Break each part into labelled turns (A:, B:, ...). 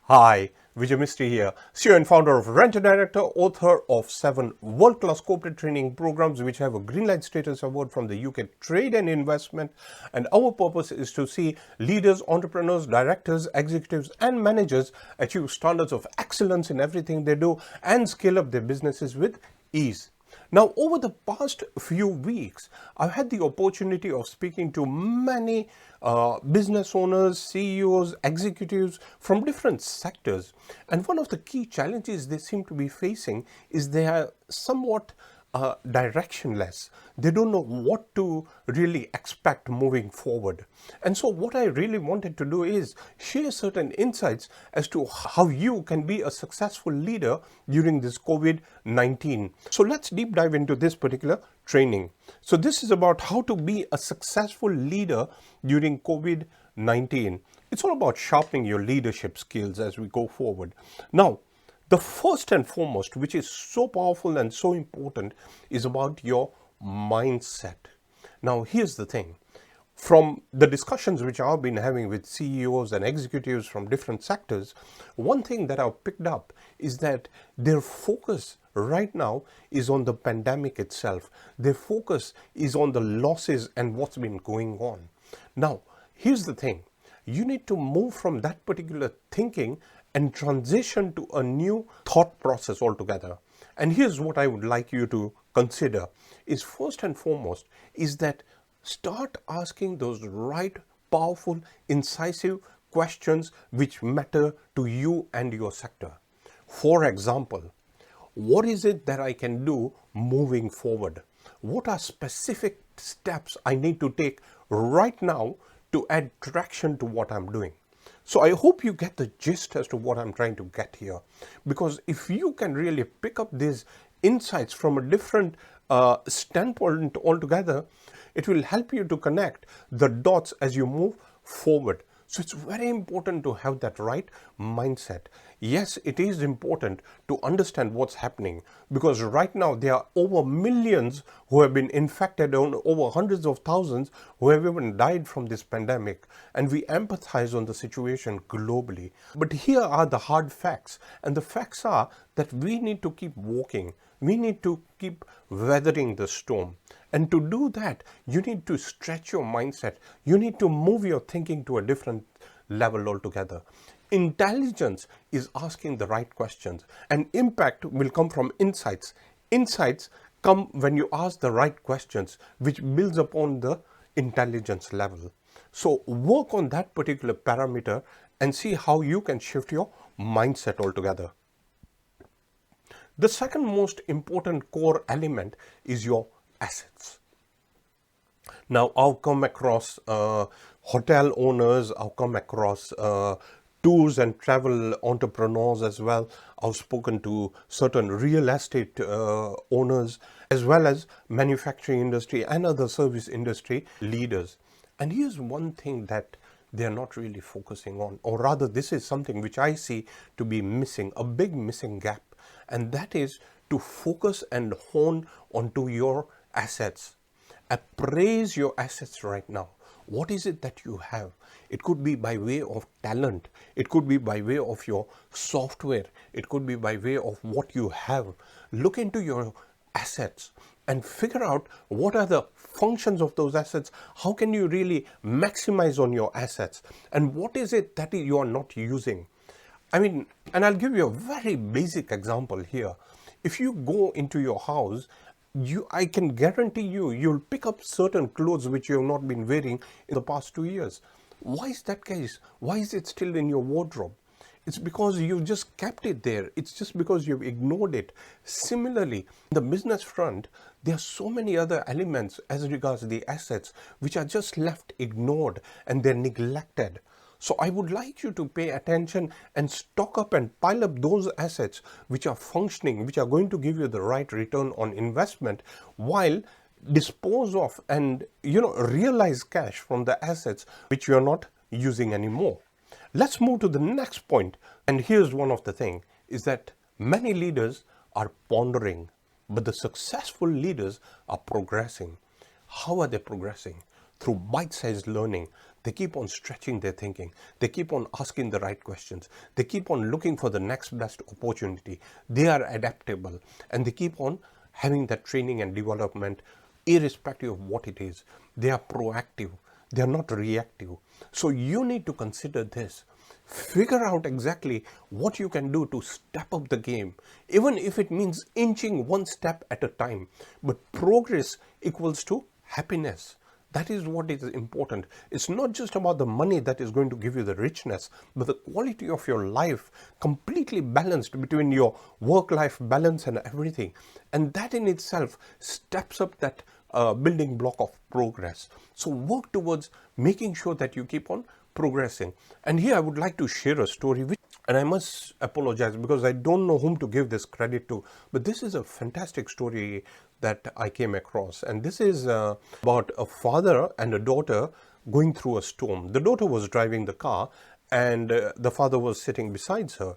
A: Hi, Vijay Mistry here, CEO and founder of Renter Director, author of 7 world-class corporate training programs which have a green light status award from the UK Trade and Investment. And our purpose is to see leaders, entrepreneurs, directors, executives and managers achieve standards of excellence in everything they do and scale up their businesses with ease. Now, over the past few weeks, I've had the opportunity of speaking to many business owners, CEOs, executives from different sectors. And one of the key challenges they seem to be facing is they are somewhat directionless. They don't know what to really expect moving forward. And so what I really wanted to do is share certain insights as to how you can be a successful leader during this COVID-19. So let's deep dive into this particular training. So this is about how to be a successful leader during COVID-19. It's all about sharpening your leadership skills as we go forward. Now, the first and foremost, which is so powerful and so important, is about your mindset. Now, here's the thing. From the discussions which I've been having with CEOs and executives from different sectors, one thing that I've picked up is that their focus right now is on the pandemic itself. Their focus is on the losses and what's been going on. Now, here's the thing. You need to move from that particular thinking and transition to a new thought process altogether. And here's what I would like you to consider is first and foremost is that start asking those right, powerful, incisive questions which matter to you and your sector. For example, what is it that I can do moving forward? What are specific steps I need to take right now to add traction to what I'm doing? So I hope you get the gist as to what I'm trying to get here. Because if you can really pick up these insights from a different standpoint altogether, it will help you to connect the dots as you move forward. So it's very important to have that right mindset. Yes, it is important to understand what's happening because right now there are over millions who have been infected and over hundreds of thousands who have even died from this pandemic, and we empathize on the situation globally. But here are the hard facts, and the facts are that we need to keep walking. We need to keep weathering the storm. And to do that, you need to stretch your mindset. You need to move your thinking to a different level altogether. Intelligence is asking the right questions, and impact will come from insights. Insights come when you ask the right questions, which builds upon the intelligence level. So work on that particular parameter and see how you can shift your mindset altogether. The second most important core element is your assets. Now, I've come across hotel owners, I've come across tours and travel entrepreneurs as well. I've spoken to certain real estate owners as well as manufacturing industry and other service industry leaders. And here's one thing that they're not really focusing on, or rather this is something which I see to be missing, a big missing gap. And that is to focus and hone onto your assets. Appraise your assets right now. What is it that you have? It could be by way of talent. It could be by way of your software. It could be by way of what you have. Look into your assets and figure out what are the functions of those assets. How can you really maximize on your assets? And what is it that you are not using? I mean, and I'll give you a very basic example here. If you go into your house, I can guarantee you'll pick up certain clothes which you have not been wearing in the past 2 years. Why is that case? Why is it still in your wardrobe? It's because you've just kept it there. It's just because you've ignored it. Similarly, in the business front, there are so many other elements as regards the assets which are just left ignored and they're neglected. So I would like you to pay attention and stock up and pile up those assets which are functioning, which are going to give you the right return on investment, while dispose of and realize cash from the assets which you are not using anymore. Let's move to the next point. And here's one of the things is that many leaders are pondering, but the successful leaders are progressing. How are they progressing? through bite-sized learning. They keep on stretching their thinking. They keep on asking the right questions. They keep on looking for the next best opportunity. They are adaptable, and they keep on having that training and development irrespective of what it is. They are proactive. They are not reactive. So you need to consider this. Figure out exactly what you can do to step up the game, even if it means inching one step at a time. But progress equals to happiness. That is what is important. It's not just about the money that is going to give you the richness, but the quality of your life, completely balanced between your work-life balance and everything. And that in itself steps up that building block of progress. So work towards making sure that you keep on progressing. And here I would like to share a story, and I must apologize because I don't know whom to give this credit to, but this is a fantastic story that I came across. And this is about a father and a daughter going through a storm. The daughter was driving the car, and the father was sitting beside her.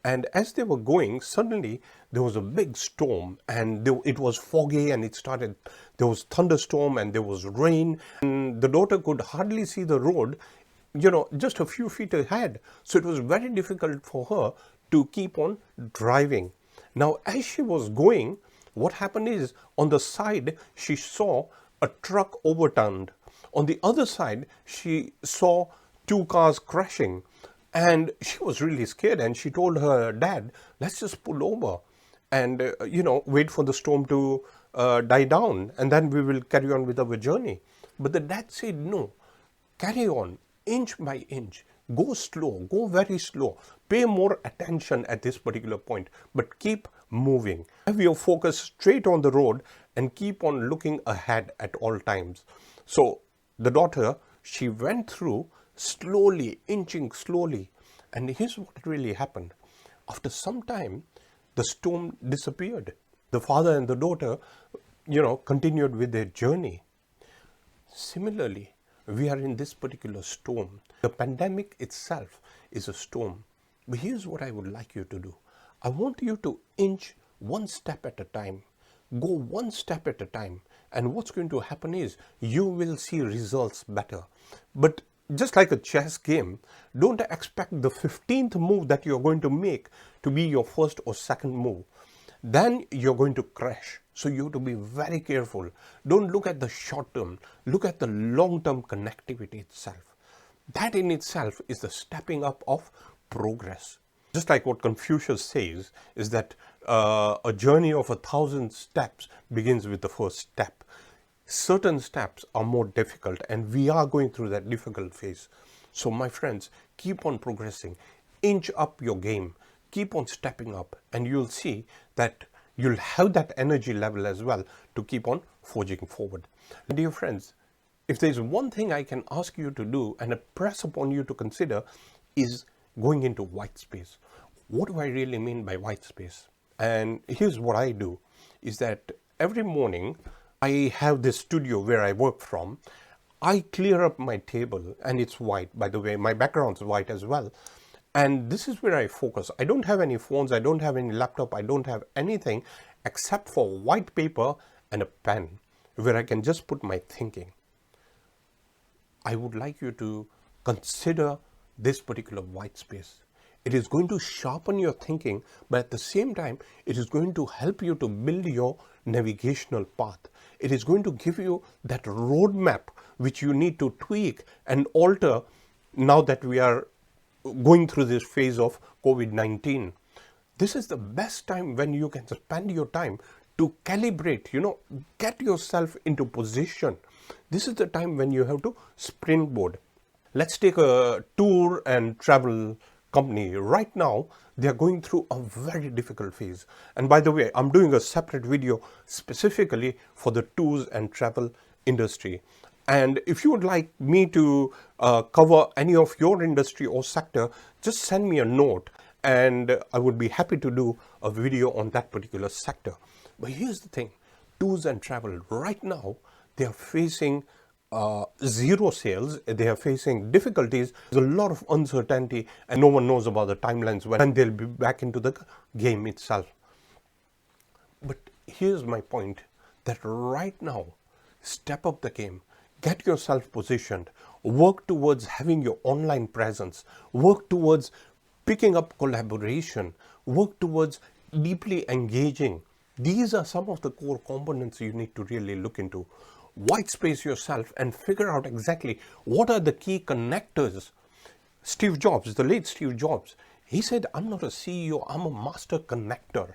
A: And as they were going, suddenly there was a big storm, and it was foggy, and there was thunderstorm, and there was rain, and the daughter could hardly see the road, just a few feet ahead. So it was very difficult for her to keep on driving. Now, as she was going, what happened is, on the side, she saw a truck overturned. On the other side, she saw two cars crashing. And she was really scared, and she told her dad, let's just pull over and, wait for the storm to die down, and then we will carry on with our journey. But the dad said, no, carry on, inch by inch. Go slow, go very slow. Pay more attention at this particular point, but keep moving. Have your focus straight on the road and keep on looking ahead at all times. So the daughter, she went through slowly, inching slowly. And here's what really happened. After some time, the storm disappeared. The father and the daughter, continued with their journey. Similarly, we are in this particular storm. The pandemic itself is a storm. But here's what I would like you to do. I want you to inch one step at a time. Go one step at a time. And what's going to happen is you will see results better. But just like a chess game, don't expect the 15th move that you're going to make to be your first or second move. Then you're going to crash. So you have to be very careful. Don't look at the short term. Look at the long-term connectivity itself. That in itself is the stepping up of progress. Just like what Confucius says is that a journey of 1,000 steps begins with the first step. Certain steps are more difficult, and we are going through that difficult phase. So my friends, keep on progressing. Inch up your game. Keep on stepping up, and you'll see that you'll have that energy level as well to keep on forging forward. Dear friends, if there's one thing I can ask you to do and press upon you to consider is going into white space. What do I really mean by white space? And here's what I do is that every morning I have this studio where I work from. I clear up my table, and it's white. By the way, my background's white as well. And this is where I focus. I don't have any phones. I don't have any laptop. I don't have anything except for white paper and a pen where I can just put my thinking. I would like you to consider this particular white space. It is going to sharpen your thinking, but at the same time, it is going to help you to build your navigational path. It is going to give you that roadmap which you need to tweak and alter now that we are going through this phase of COVID-19. This is the best time when you can spend your time to calibrate, get yourself into position. This is the time when you have to springboard. Let's take a tour and travel company. Right now, they are going through a very difficult phase. And by the way, I'm doing a separate video specifically for the tours and travel industry. And if you would like me to cover any of your industry or sector, just send me a note and I would be happy to do a video on that particular sector. But here's the thing, tours and travel right now, they are facing zero sales. They are facing difficulties. There's a lot of uncertainty and no one knows about the timelines when they'll be back into the game itself. But here's my point, that right now, step up the game. get yourself positioned, work towards having your online presence, work towards picking up collaboration, work towards deeply engaging. These are some of the core components you need to really look into. White space yourself and figure out exactly what are the key connectors. Steve Jobs, the late Steve Jobs, he said, I'm not a CEO, I'm a master connector.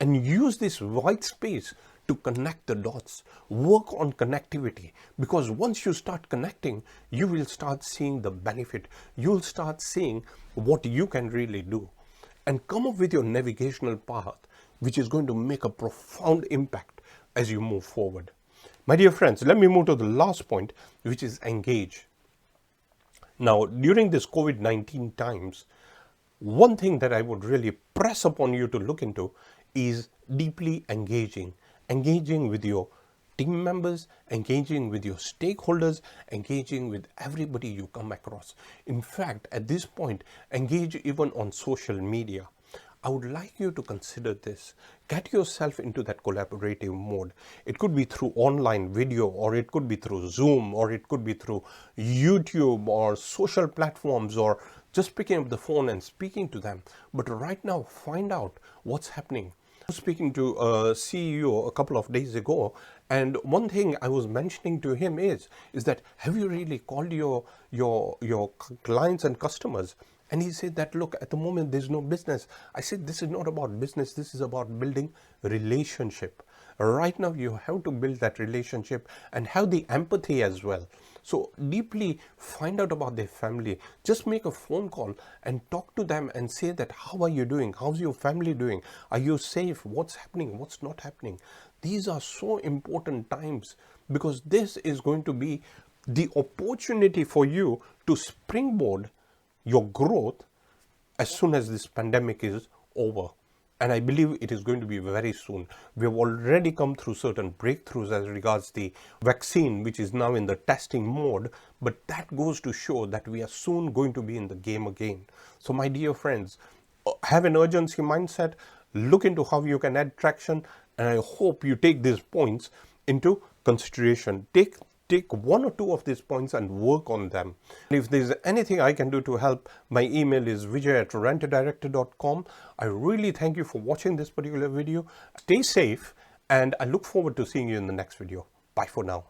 A: And use this white space to connect the dots, work on connectivity, because once you start connecting, you will start seeing the benefit. You'll start seeing what you can really do, and come up with your navigational path, which is going to make a profound impact as you move forward. My dear friends, let me move to the last point, which is engage. Now, during this COVID-19 times, one thing that I would really press upon you to look into is deeply engaging with your team members, engaging with your stakeholders, engaging with everybody you come across. In fact, at this point, engage even on social media. I would like you to consider this. Get yourself into that collaborative mode. It could be through online video, or it could be through Zoom, or it could be through YouTube or social platforms, or just picking up the phone and speaking to them. But right now, find out what's happening. I was speaking to a CEO a couple of days ago, and one thing I was mentioning to him is that, have you really called your clients and customers? And he said that, look, at the moment there's no business. I said, this is not about business, this is about building relationship. Right now you have to build that relationship and have the empathy as well. So deeply find out about their family. Just make a phone call and talk to them and say that, how are you doing? How's your family doing? Are you safe? What's happening? What's not happening? These are so important times, because this is going to be the opportunity for you to springboard your growth as soon as this pandemic is over. And I believe it is going to be very soon. We have already come through certain breakthroughs as regards the vaccine, which is now in the testing mode, but that goes to show that we are soon going to be in the game again. So my dear friends, have an urgency mindset, look into how you can add traction, and I hope you take these points into consideration. Take one or two of these points and work on them. If there's anything I can do to help, my email is vijay@rentadirector.com. I really thank you for watching this particular video. Stay safe, and I look forward to seeing you in the next video. Bye for now.